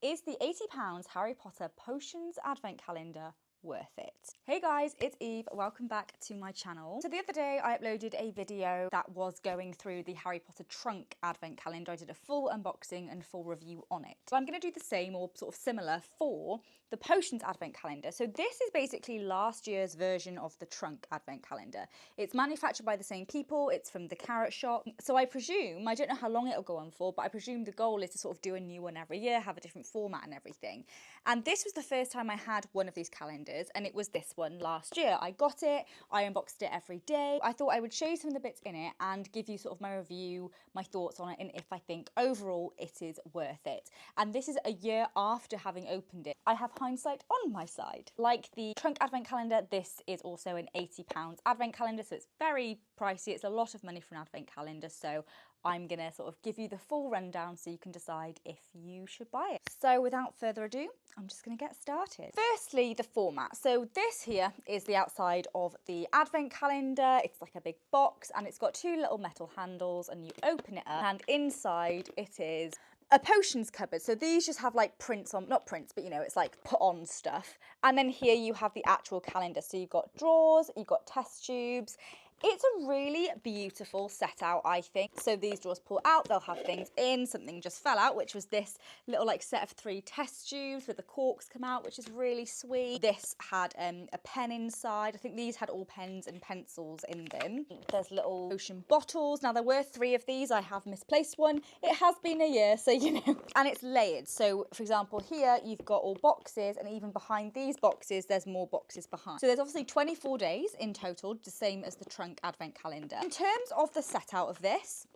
Is the £80 Harry Potter Potions Advent Calendar worth it? Hey guys, it's Eve. Welcome back to my channel. So the other day I uploaded a video that was going through the Harry Potter Trunk Advent Calendar. I did a full unboxing and full review on it. So I'm going to do the same or sort of similar for the Potions Advent Calendar. So this is basically last year's version of the Trunk Advent Calendar. It's manufactured by the same people. It's from the Carrot Shop. So I presume, I don't know how long it'll go on for, but I presume the goal is to sort of do a new one every year, have a different format and everything. And this was the first time I had one of these calendars, and it was this one last year. I got it, I unboxed it every day. I thought I would show you some of the bits in it and give you sort of my review, my thoughts on it, and if I think overall it is worth it. And this is a year after having opened it. I have hindsight on my side. Like the Trunk Advent Calendar, this is also an £80 Advent Calendar, so it's very pricey. It's a lot of money for an Advent Calendar, so I'm gonna sort of give you the full rundown so you can decide if you should buy it. So without further ado, I'm just gonna get started. Firstly, the format. So this here is the outside of the Advent Calendar. It's like a big box and it's got two little metal handles, and you open it up and inside it is a potions cupboard. So these just have like prints on, not prints, but you know, it's like put on stuff. And then here you have the actual calendar. So you've got drawers, you've got test tubes. It's a really beautiful set out, I think. So these drawers pull out, they'll have things in. Something just fell out, which was this little like set of 3 test tubes with the corks come out, which is really sweet. This had a pen inside. I think these had all pens and pencils in them. There's little potion bottles. Now there were 3 of these. I have misplaced one. It has been a year, so you know. And it's layered. So for example, here you've got all boxes, and even behind these boxes, there's more boxes behind. So there's obviously 24 days in total, the same as the Trunk Advent Calendar. In terms of the set out of this,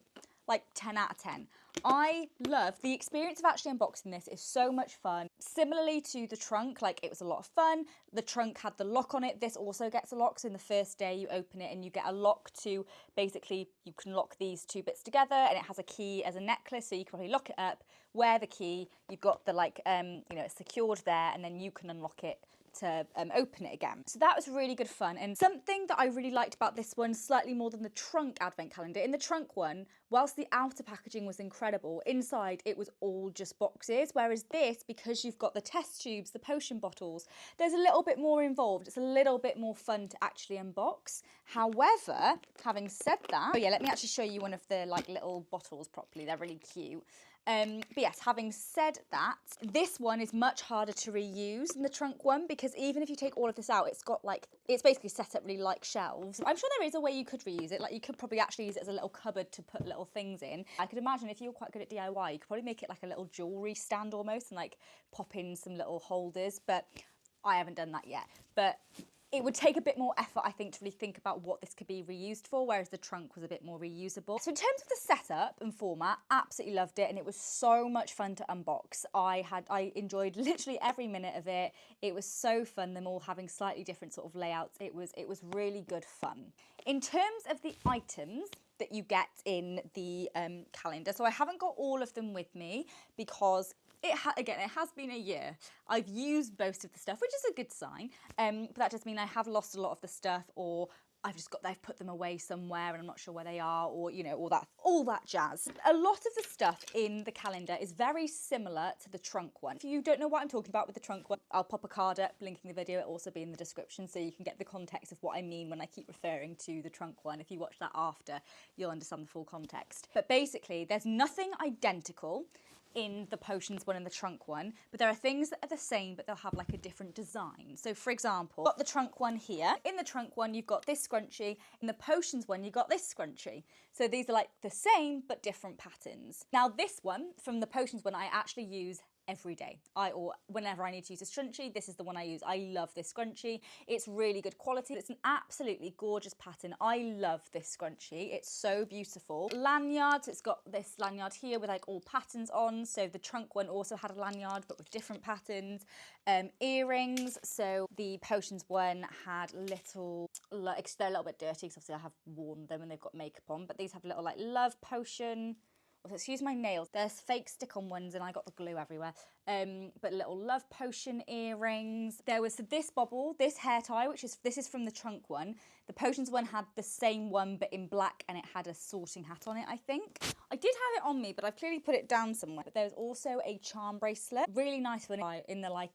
like 10 out of 10. I love the experience of actually unboxing this. Is so much fun. Similarly to the trunk, like it was a lot of fun. The trunk had the lock on it. This also gets a lock. So in the first day you open it and you get a lock to, basically you can lock these 2 bits together, and it has a key as a necklace. So you can probably lock it up, wear the key. You've got the like, you know, it's secured there, and then you can unlock it to open it again. So that was really good fun. And something that I really liked about this one, slightly more than the Trunk Advent Calendar, in the Trunk one, whilst the outer packaging was incredible, inside it was all just boxes, whereas this, because you've got the test tubes, the potion bottles, there's a little bit more involved. It's a little bit more fun to actually unbox. However, having said that, oh yeah, let me actually show you one of the like little bottles properly. They're really cute. But yes, having said that, this one is much harder to reuse than the Trunk one, because even if you take all of this out, it's got like, it's basically set up really like shelves. I'm sure there is a way you could reuse it. Like you could probably actually use it as a little cupboard to put little things in. I could imagine if you were quite good at DIY, you could probably make it like a little jewellery stand almost, and like pop in some little holders, but I haven't done that yet. But it would take a bit more effort, I think, to really think about what this could be reused for, whereas the trunk was a bit more reusable. So in terms of the setup and format, absolutely loved it, and it was so much fun to unbox. I enjoyed literally every minute of it. It was so fun, them all having slightly different sort of layouts. It was really good fun. In terms of the items that you get in the calendar, so I haven't got all of them with me because again, it has been a year. I've used most of the stuff, which is a good sign, but that does mean I have lost a lot of the stuff, or I've put them away somewhere and I'm not sure where they are, or you know, all that jazz. A lot of the stuff in the calendar is very similar to the Trunk one. If you don't know what I'm talking about with the Trunk one, I'll pop a card up linking the video. It'll also be in the description so you can get the context of what I mean when I keep referring to the Trunk one. If you watch that after, you'll understand the full context. But basically, there's nothing identical in the Potions one and the Trunk one, but there are things that are the same, but they'll have like a different design. So for example, got the Trunk one here. In the Trunk one, you've got this scrunchie. In the Potions one, you've got this scrunchie. So these are like the same, but different patterns. Now this one, from the Potions one, I actually use every day. Or whenever I need to use a scrunchie, this is the one I use. I love this scrunchie. It's really good quality. It's an absolutely gorgeous pattern. I love this scrunchie. It's so beautiful. Lanyards, it's got this lanyard here with like all patterns on. So the Trunk one also had a lanyard, but with different patterns. Earrings, so the Potions one had little, like, they're a little bit dirty because obviously I have worn them and they've got makeup on, but these have little like love potion. Excuse my nails. There's fake stick-on ones and I got the glue everywhere. But little love potion earrings. There was this bobble, this hair tie, this is from the Trunk one. The Potions one had the same one but in black, and it had a sorting hat on it, I think. I did have it on me, but I've clearly put it down somewhere. But there's also a charm bracelet, really nice one in the like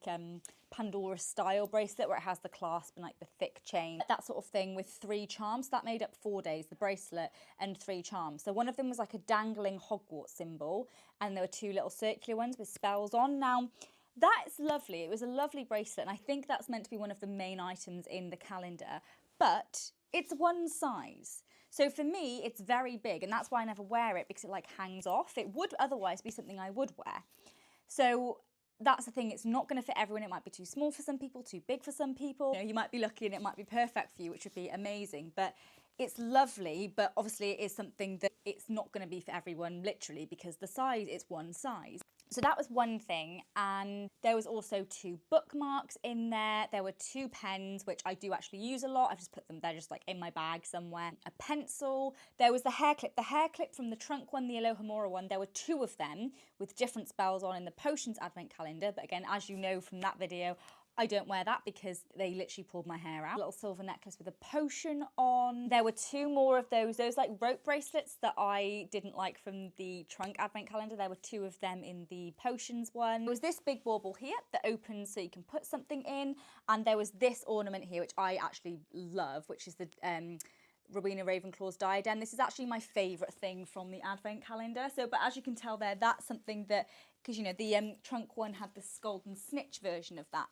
Pandora style bracelet where it has the clasp and like the thick chain, that sort of thing, with 3 charms. That made up 4 days, the bracelet and 3 charms. So one of them was like a dangling Hogwarts symbol, and there were 2 little circular ones with spells on. Now, that's lovely. It was a lovely bracelet, and I think that's meant to be one of the main items in the calendar, but it's one size. So for me, it's very big, and that's why I never wear it, because it like hangs off. It would otherwise be something I would wear. So that's the thing, it's not going to fit everyone. It might be too small for some people, too big for some people. You know, you might be lucky and it might be perfect for you, which would be amazing. But it's lovely, but obviously it is something that it's not going to be for everyone, literally, because the size is one size. So that was one thing, and there was also 2 bookmarks in there. There were 2 pens, which I do actually use a lot. I've just put them there just like in my bag somewhere. A pencil. There was the hair clip. The hair clip from the trunk one, the Alohomora one, there were 2 of them with different spells on in the Potions advent calendar. But again, as you know from that video, I don't wear that because they literally pulled my hair out. A little silver necklace with a potion on. There were 2 more of those like rope bracelets that I didn't like from the trunk advent calendar. There were 2 of them in the potions one. There was this big bauble here that opens so you can put something in. And there was this ornament here, which I actually love, which is the Rowena Ravenclaw's diadem. This is actually my favourite thing from the advent calendar. So, but as you can tell there, that's something that, because you know, the trunk one had the Scald and Snitch version of that.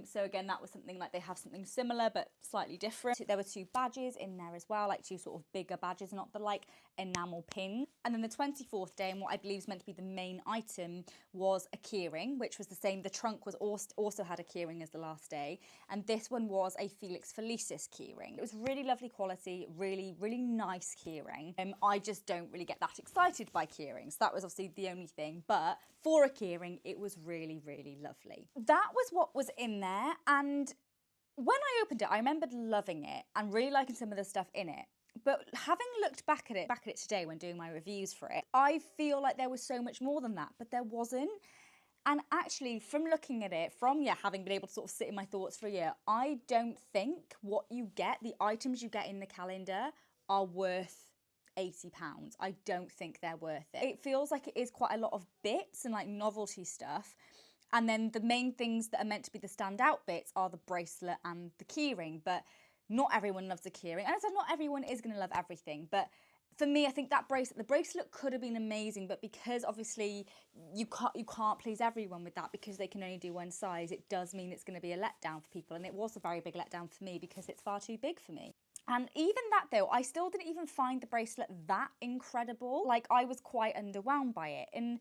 So again, that was something like they have something similar but slightly different. There were 2 badges in there as well, like 2 sort of bigger badges, not the like enamel pin. And then the 24th day, and what I believe is meant to be the main item, was a keyring, which was the same. The trunk was also had a keyring as the last day, and this one was a Felix Felicis keyring. It was really lovely quality, really, really nice keyring. I just don't really get that excited by keyrings. That was obviously the only thing, but for a keyring, it was really, really lovely. That was what was in there, and when I opened it, I remembered loving it and really liking some of the stuff in it. But having looked back at it today when doing my reviews for it, I feel like there was so much more than that, but there wasn't. And actually, from looking at it, having been able to sort of sit in my thoughts for a year, I don't think what you get, the items you get in the calendar, are worth £80. I don't think they're worth it. It feels like it is quite a lot of bits and like novelty stuff. And then the main things that are meant to be the standout bits are the bracelet and the keyring, but not everyone loves a keyring. And I said not everyone is going to love everything, but for me, I think that the bracelet could have been amazing, but because obviously you can't please everyone with that because they can only do one size, it does mean it's going to be a letdown for people. And it was a very big letdown for me because it's far too big for me. And even that though, I still didn't even find the bracelet that incredible. Like, I was quite underwhelmed by it. And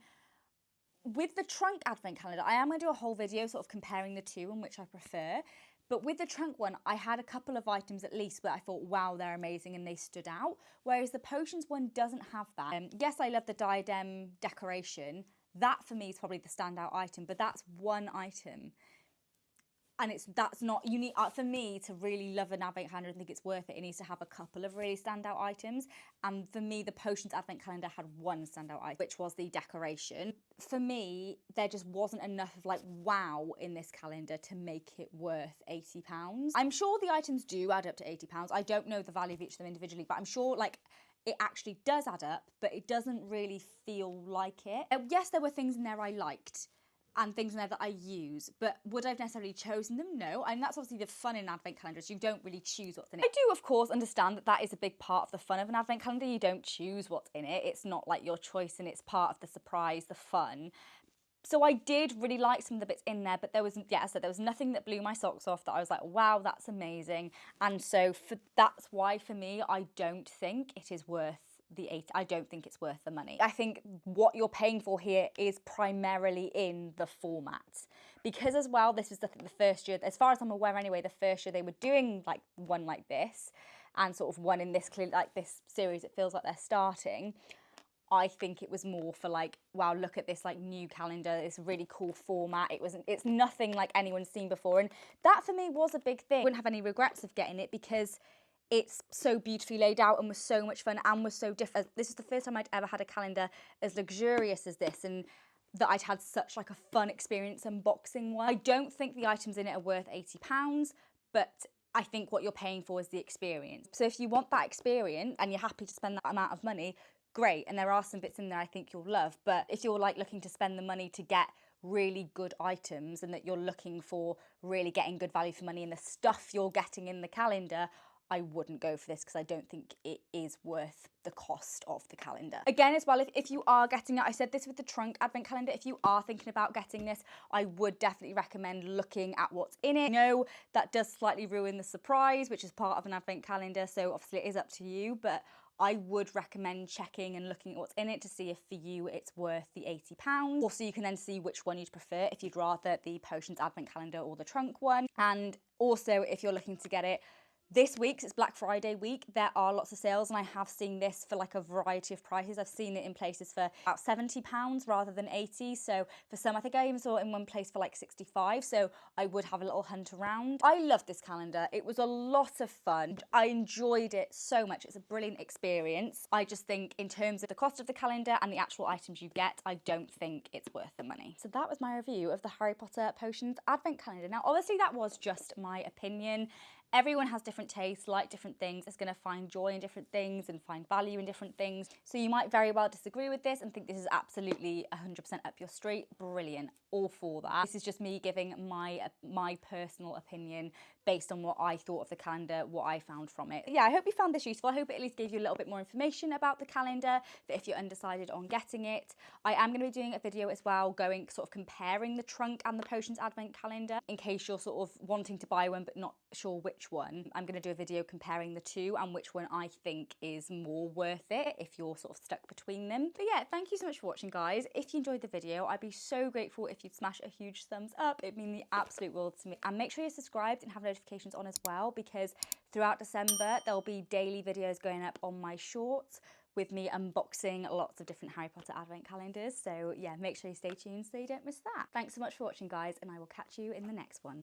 with the trunk advent calendar, I am going to do a whole video sort of comparing the 2 and which I prefer. But with the trunk one, I had a couple of items at least where I thought, wow, they're amazing and they stood out. Whereas the potions one doesn't have that. Yes, I love the diadem decoration. That for me is probably the standout item, but that's one item. And that's not, you need, for me to really love an advent calendar and think it's worth it, it needs to have a couple of really standout items. And for me, the Potions advent calendar had one standout item, which was the decoration. For me, there just wasn't enough of like wow in this calendar to make it worth £80. I'm sure the items do add up to £80. I don't know the value of each of them individually, but I'm sure like it actually does add up, but it doesn't really feel like it. Yes, there were things in there I liked, and things in there that I use, but would I have necessarily chosen them? No. And that's obviously the fun in advent calendars. You don't really choose what's in it. I do, of course, understand that that is a big part of the fun of an advent calendar. You don't choose what's in it. It's not like your choice and it's part of the surprise, the fun. So I did really like some of the bits in there, but there was, yeah, as I said, there was nothing that blew my socks off that I was like, wow, that's amazing. And so that's why for me, I don't think it is worth the £80. I don't think it's worth the money. I think what you're paying for here is primarily in the format, because as well, this is the first year, as far as I'm aware anyway, the first year they were doing like one like this and sort of one in this like this series. It feels like they're starting. I think it was more for like, wow, look at this like new calendar, this really cool format. It's nothing like anyone's seen before, and that for me was a big thing. I wouldn't have any regrets of getting it because it's so beautifully laid out and was so much fun and was so different. This is the first time I'd ever had a calendar as luxurious as this, and that I'd had such like a fun experience unboxing one. I don't think the items in it are worth £80, but I think what you're paying for is the experience. So if you want that experience and you're happy to spend that amount of money, great. And there are some bits in there I think you'll love. But if you're like looking to spend the money to get really good items and that you're looking for really getting good value for money in the stuff you're getting in the calendar, I wouldn't go for this because I don't think it is worth the cost of the calendar. Again, as well, if you are getting it, I said this with the trunk advent calendar, if you are thinking about getting this, I would definitely recommend looking at what's in it. I know that does slightly ruin the surprise, which is part of an advent calendar, so obviously it is up to you, but I would recommend checking and looking at what's in it to see if for you it's worth the £80. Also, you can then see which one you'd prefer, if you'd rather the Potions advent calendar or the trunk one. And also, if you're looking to get it this week, 'cause it's Black Friday week, there are lots of sales, and I have seen this for like a variety of prices. I've seen it in places for about £70 rather than 80. So for some, I think I even saw it in one place for like 65. So I would have a little hunt around. I love this calendar. It was a lot of fun. I enjoyed it so much. It's a brilliant experience. I just think in terms of the cost of the calendar and the actual items you get, I don't think it's worth the money. So that was my review of the Harry Potter Potions advent calendar. Now, obviously that was just my opinion. Everyone has different tastes, like different things, is going to find joy in different things and find value in different things. So you might very well disagree with this and think this is absolutely 100% up your street. Brilliant. All for that. This is just me giving my personal opinion based on what I thought of the calendar, what I found from it. Yeah, I hope you found this useful. I hope it at least gave you a little bit more information about the calendar, that if you're undecided on getting it. I am going to be doing a video as well, going sort of comparing the trunk and the Potions advent calendar, in case you're sort of wanting to buy one but not sure which one. I'm going to do a video comparing the two and which one I think is more worth it if you're sort of stuck between them. But yeah, thank you so much for watching, guys. If you enjoyed the video, I'd be so grateful if you'd smash a huge thumbs up. It'd mean the absolute world to me. And make sure you're subscribed and have notifications on as well, because throughout December there'll be daily videos going up on my shorts with me unboxing lots of different Harry Potter advent calendars. So yeah, make sure you stay tuned so you don't miss that. Thanks so much for watching, guys, and I will catch you in the next one.